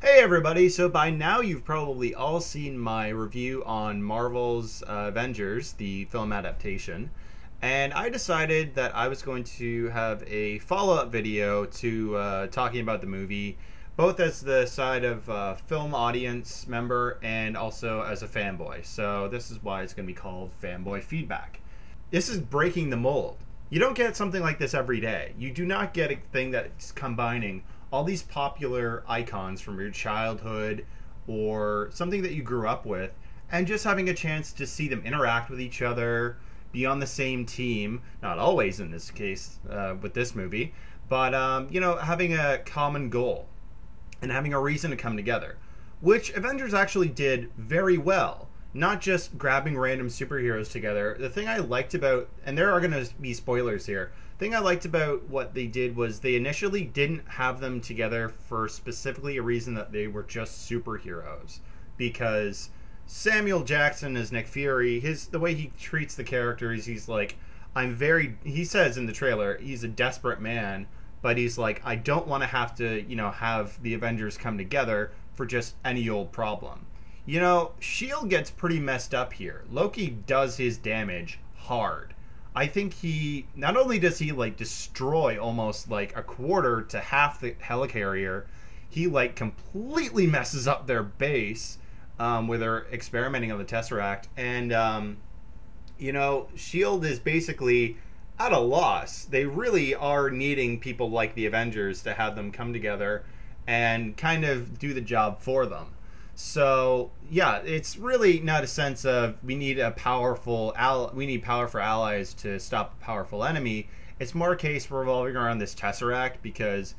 Hey everybody, so by now you've probably all seen my review on Marvel's Avengers, the film adaptation, and I decided that I was going to have a follow-up video to talking about the movie, both as the side of film audience member and also as a fanboy. So this is why it's going to be called Fanboy Feedback. This is breaking the mold. You don't get something like this every day. You do not get a thing that's combining all these popular icons from your childhood or something that you grew up with, and just having a chance to see them interact with each other, be on the same team, not always in this case with this movie, but having a common goal and having a reason to come together, which Avengers actually did very well. Not just grabbing random superheroes together. The thing I liked about, and there are going to be spoilers here, the thing I liked about what they did was they initially didn't have them together for specifically a reason that they were just superheroes. Because Samuel Jackson as Nick Fury, the way he treats the characters, he's like, he says in the trailer, he's a desperate man, but he's like, I don't want to have to, have the Avengers come together for just any old problem. S.H.I.E.L.D. gets pretty messed up here. Loki does his damage hard. I think not only does he destroy almost a quarter to half the helicarrier, he completely messes up their base where they're experimenting on the Tesseract. And, S.H.I.E.L.D. is basically at a loss. They really are needing people like the Avengers to have them come together and kind of do the job for them. So yeah, it's really not a sense of we need power for allies to stop a powerful enemy. It's more a case revolving around this Tesseract because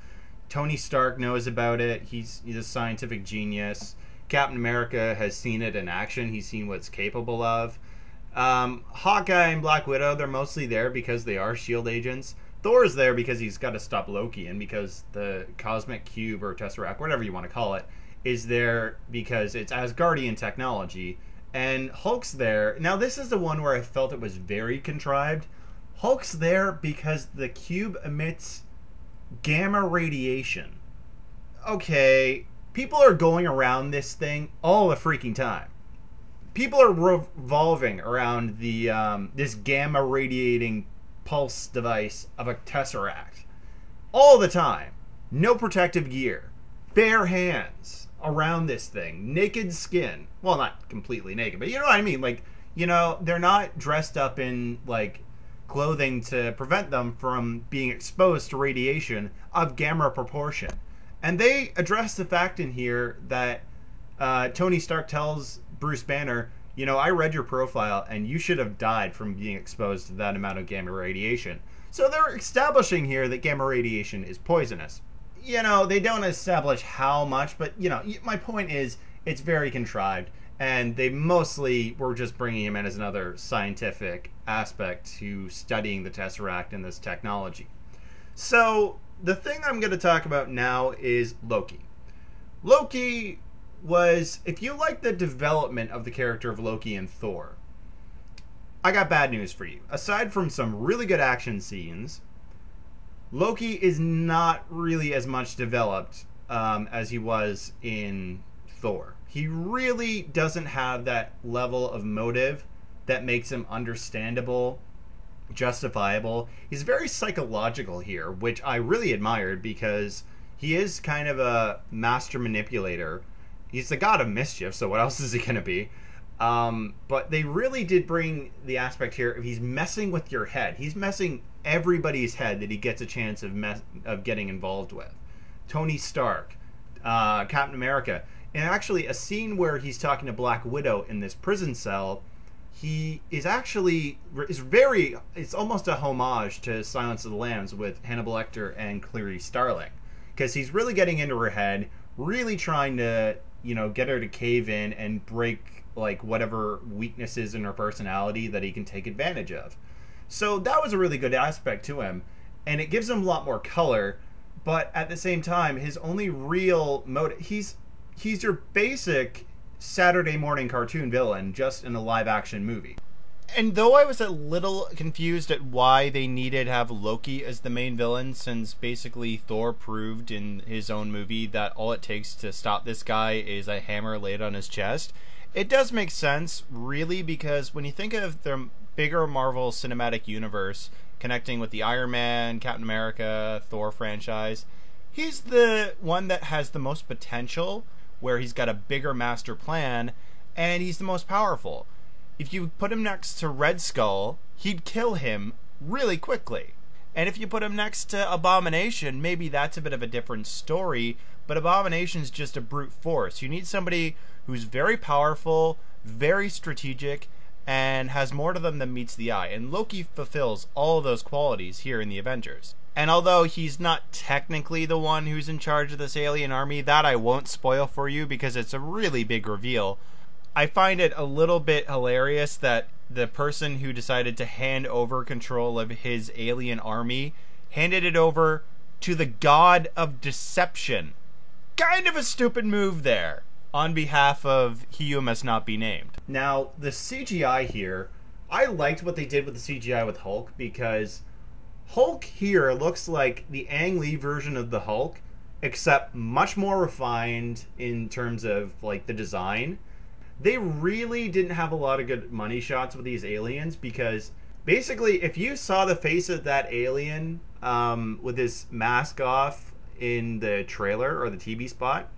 Tony Stark knows about it. He's a scientific genius. Captain America has seen it in action. He's seen what it's capable of. Hawkeye and Black Widow, they're mostly there because they are S.H.I.E.L.D. agents. Thor is there because he's got to stop Loki, and because the Cosmic Cube or Tesseract, whatever you want to call it, is there because it's Asgardian technology. And Hulk's there. Now this is the one where I felt it was very contrived. Hulk's there because the cube emits gamma radiation. Okay, people are going around this thing all the freaking time. People are revolving around the this gamma radiating pulse device of a Tesseract all the time. No protective gear. Bare hands around this thing, naked skin. Well, not completely naked, but you know what I mean. They're not dressed up in clothing to prevent them from being exposed to radiation of gamma proportion. And they address the fact in here that Tony Stark tells Bruce Banner, I read your profile and you should have died from being exposed to that amount of gamma radiation. So they're establishing here that gamma radiation is poisonous. They don't establish how much, but, my point is it's very contrived, and they mostly were just bringing him in as another scientific aspect to studying the Tesseract and this technology. So, the thing I'm going to talk about now is Loki. Loki was, if you like the development of the character of Loki in Thor, I got bad news for you. Aside from some really good action scenes, Loki is not really as much developed as he was in Thor. He really doesn't have that level of motive that makes him understandable, justifiable. He's very psychological here, which I really admired because he is kind of a master manipulator. He's the god of mischief, so what else is he going to be? But they really did bring the aspect here of he's messing with your head. He's messing everybody's head that he gets a chance of getting involved with. Tony Stark, Captain America, and actually a scene where he's talking to Black Widow in this prison cell. He is actually it's almost a homage to Silence of the Lambs with Hannibal Lecter and Clarice Starling, because he's really getting into her head, really trying to get her to cave in and break whatever weaknesses in her personality that he can take advantage of. So that was a really good aspect to him, and it gives him a lot more color, but at the same time, his only real motive, he's your basic Saturday morning cartoon villain just in a live action movie. And though I was a little confused at why they needed to have Loki as the main villain, since basically Thor proved in his own movie that all it takes to stop this guy is a hammer laid on his chest, it does make sense, really, because when you think of the bigger Marvel Cinematic Universe connecting with the Iron Man, Captain America, Thor franchise, he's the one that has the most potential, where he's got a bigger master plan, and he's the most powerful. If you put him next to Red Skull, he'd kill him really quickly. And if you put him next to Abomination, maybe that's a bit of a different story, but Abomination's just a brute force. You need somebody who's very powerful, very strategic, and has more to them than meets the eye. And Loki fulfills all of those qualities here in the Avengers. And although he's not technically the one who's in charge of this alien army, that I won't spoil for you because it's a really big reveal. I find it a little bit hilarious that the person who decided to hand over control of his alien army handed it over to the god of deception. Kind of a stupid move there, on behalf of he who must not be named. Now, the CGI here, I liked what they did with the CGI with Hulk, because Hulk here looks like the Ang Lee version of the Hulk, except much more refined in terms of like the design. They really didn't have a lot of good money shots with these aliens, because basically if you saw the face of that alien with his mask off in the trailer or the TV spot,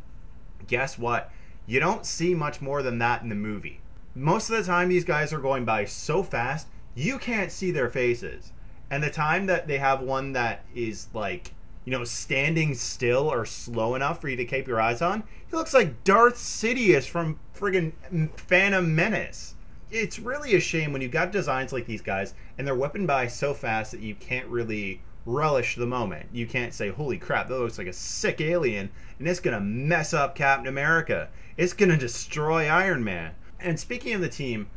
guess what? You don't see much more than that in the movie. Most of the time these guys are going by so fast you can't see their faces. And the time that they have one that is like, you know, standing still or slow enough for you to keep your eyes on, he looks like Darth Sidious from friggin' Phantom Menace. It's really a shame when you've got designs like these guys and they're whipping by so fast that you can't really relish the moment. You can't say, holy crap, that looks like a sick alien and it's gonna mess up Captain America. It's gonna destroy Iron Man. And speaking of the team,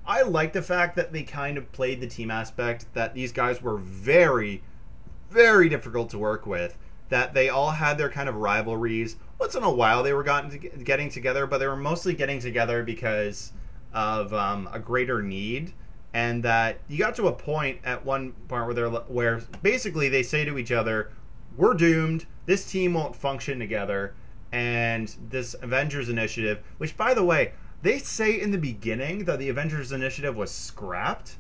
I like the fact that they kind of played the team aspect, that these guys were very, very difficult to work with, that they all had their kind of rivalries. Once in a while they were getting together, but they were mostly getting together because of a greater need. And that you got to a point at one point where basically they say to each other, we're doomed, this team won't function together, and this Avengers initiative, which by the way, they say in the beginning that the Avengers initiative was scrapped,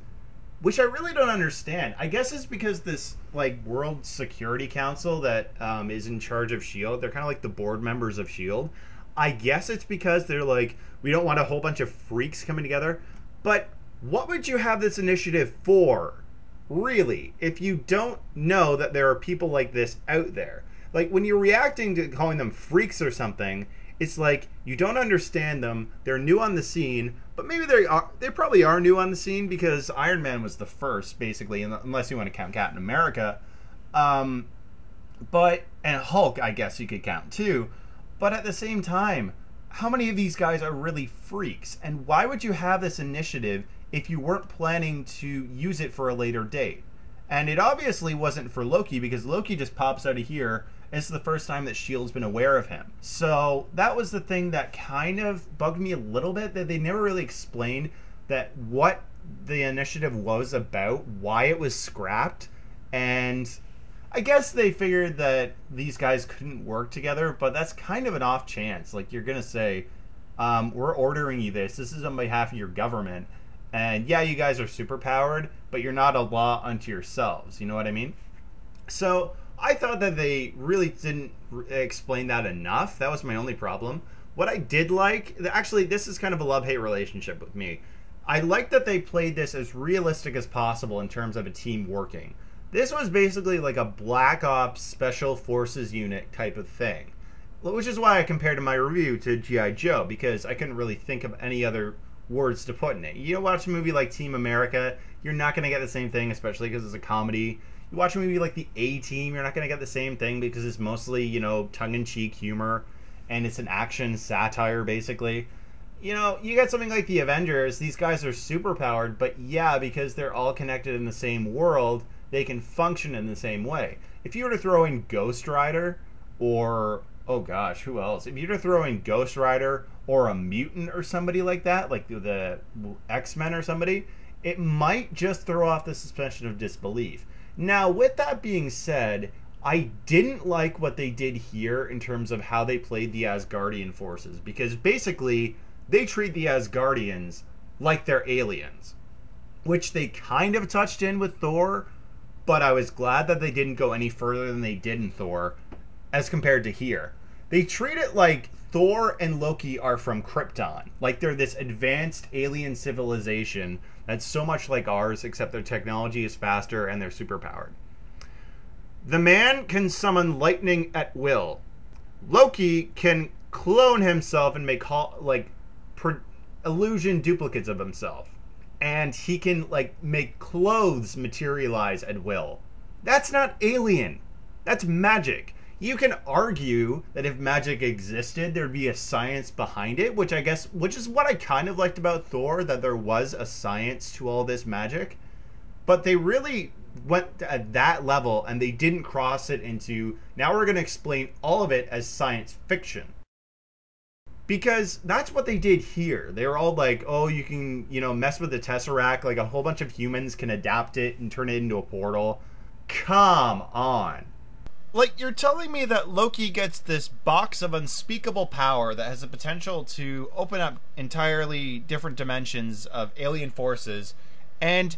which I really don't understand. I guess it's because this like World Security Council that is in charge of S.H.I.E.L.D., they're kind of like the board members of S.H.I.E.L.D. I guess it's because they're like, we don't want a whole bunch of freaks coming together. But what would you have this initiative for, really, if you don't know that there are people like this out there? Like, when you're reacting to calling them freaks or something, it's like you don't understand them, they're new on the scene, but maybe they probably are new on the scene because Iron Man was the first, basically, unless you want to count Captain America. And Hulk, I guess you could count too. But at the same time, how many of these guys are really freaks? And why would you have this initiative if you weren't planning to use it for a later date? And it obviously wasn't for Loki, because Loki just pops out of here. And it's the first time that S.H.I.E.L.D.'s been aware of him. So that was the thing that kind of bugged me a little bit, that they never really explained that what the initiative was about, why it was scrapped. And I guess they figured that these guys couldn't work together, but that's kind of an off chance. Like, you're going to say, we're ordering you this. This is on behalf of your government. And yeah, you guys are superpowered, but you're not a law unto yourselves. You know what I mean? So I thought that they really didn't explain that enough. That was my only problem. What I did like, actually, this is kind of a love-hate relationship with me. I like that they played this as realistic as possible in terms of a team working. This was basically like a Black Ops Special Forces unit type of thing. Which is why I compared my review to G.I. Joe, because I couldn't really think of any other words to put in it. You watch a movie like Team America, you're not going to get the same thing, especially because it's a comedy. You watch a movie like The A-Team, you're not going to get the same thing because it's mostly, you know, tongue-in-cheek humor, and it's an action satire, basically. You know, you get something like The Avengers, these guys are superpowered, but yeah, because they're all connected in the same world, they can function in the same way. If you were to throw in Ghost Rider, or, oh gosh, who else? If you were to throw in Ghost Rider, or a mutant or somebody like that, like the X-Men or somebody, it might just throw off the suspension of disbelief. Now, with that being said, I didn't like what they did here in terms of how they played the Asgardian forces, because basically they treat the Asgardians like they're aliens, which they kind of touched in with Thor, but I was glad that they didn't go any further than they did in Thor as compared to here. They treat it like Thor and Loki are from Krypton, like they're this advanced alien civilization that's so much like ours, except their technology is faster and they're superpowered. The man can summon lightning at will. Loki can clone himself and make illusion duplicates of himself. And he can make clothes materialize at will. That's not alien. That's magic. You can argue that if magic existed, there'd be a science behind it, which is what I kind of liked about Thor, that there was a science to all this magic. But they really went at that level, and they didn't cross it into, now we're going to explain all of it as science fiction. Because that's what they did here. They were all like, oh, you can, mess with the Tesseract, like a whole bunch of humans can adapt it and turn it into a portal. Come on. Like, you're telling me that Loki gets this box of unspeakable power that has the potential to open up entirely different dimensions of alien forces, and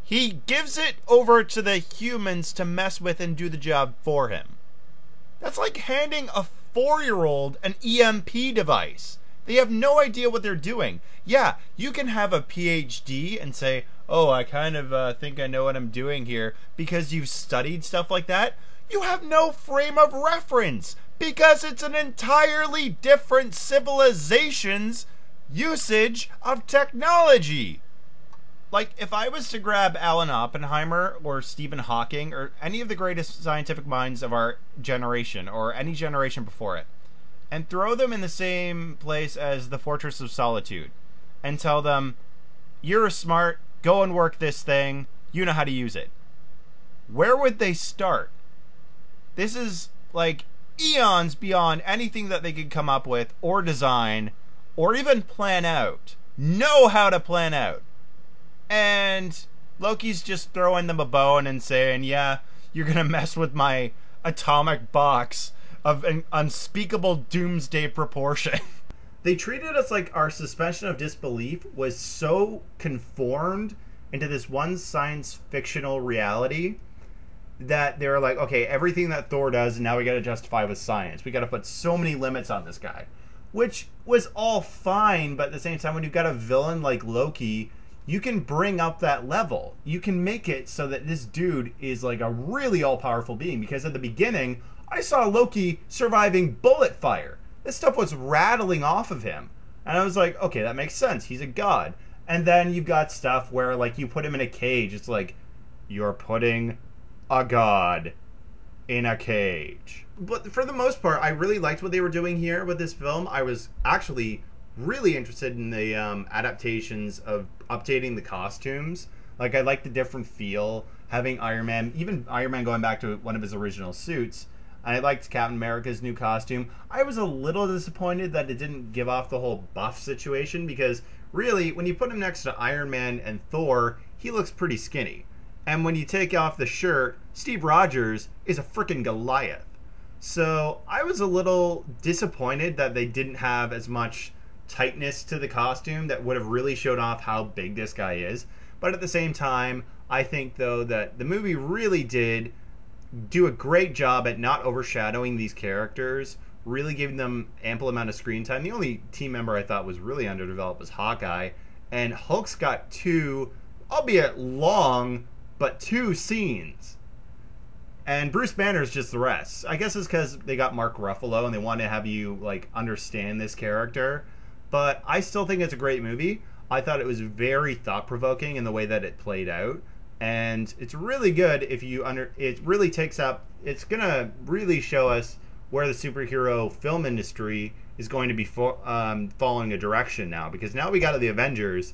he gives it over to the humans to mess with and do the job for him. That's like handing a 4-year-old an EMP device. They have no idea what they're doing. Yeah, you can have a PhD and say, oh, I kind of think I know what I'm doing here because you've studied stuff like that. You have no frame of reference because it's an entirely different civilization's usage of technology. Like, if I was to grab Alan Oppenheimer or Stephen Hawking or any of the greatest scientific minds of our generation or any generation before it and throw them in the same place as the Fortress of Solitude and tell them, you're smart, go and work this thing, you know how to use it, where would they start? This is like eons beyond anything that they could come up with or design or even plan out. Know how to plan out. And Loki's just throwing them a bone and saying, yeah, you're going to mess with my atomic box of an unspeakable doomsday proportion. They treated us like our suspension of disbelief was so conformed into this one science fictional reality that they were like, okay, everything that Thor does, now we got to justify with science. We got to put so many limits on this guy. Which was all fine, but at the same time, when you've got a villain like Loki, you can bring up that level. You can make it so that this dude is like a really all-powerful being. Because at the beginning, I saw Loki surviving bullet fire. This stuff was rattling off of him. And I was like, okay, that makes sense. He's a god. And then you've got stuff where, like, you put him in a cage. It's like, you're putting a god in a cage. But for the most part, I really liked what they were doing here with this film. I was actually really interested in the adaptations of updating the costumes. Like, I liked the different feel, having Iron Man, even Iron Man going back to one of his original suits. I liked Captain America's new costume. I was a little disappointed that it didn't give off the whole buff situation, because really, when you put him next to Iron Man and Thor, he looks pretty skinny. And when you take off the shirt, Steve Rogers is a freaking Goliath. So I was a little disappointed that they didn't have as much tightness to the costume that would have really showed off how big this guy is. But at the same time, I think, though, that the movie really did do a great job at not overshadowing these characters, really giving them ample amount of screen time. The only team member I thought was really underdeveloped was Hawkeye. And Hulk's got 2, albeit long, but 2 scenes. And Bruce Banner's just the rest. I guess it's because they got Mark Ruffalo and they want to have you, like, understand this character. But I still think it's a great movie. I thought it was very thought-provoking in the way that it played out. And it's really good if you it really takes up, it's going to really show us where the superhero film industry is going to be following a direction now. Because now we got the Avengers,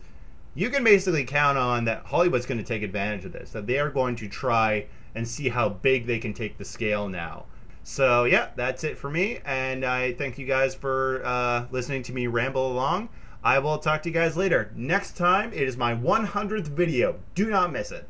you can basically count on that Hollywood's going to take advantage of this. That they are going to try and see how big they can take the scale now. So yeah, that's it for me. And I thank you guys for listening to me ramble along. I will talk to you guys later. Next time, it is my 100th video. Do not miss it.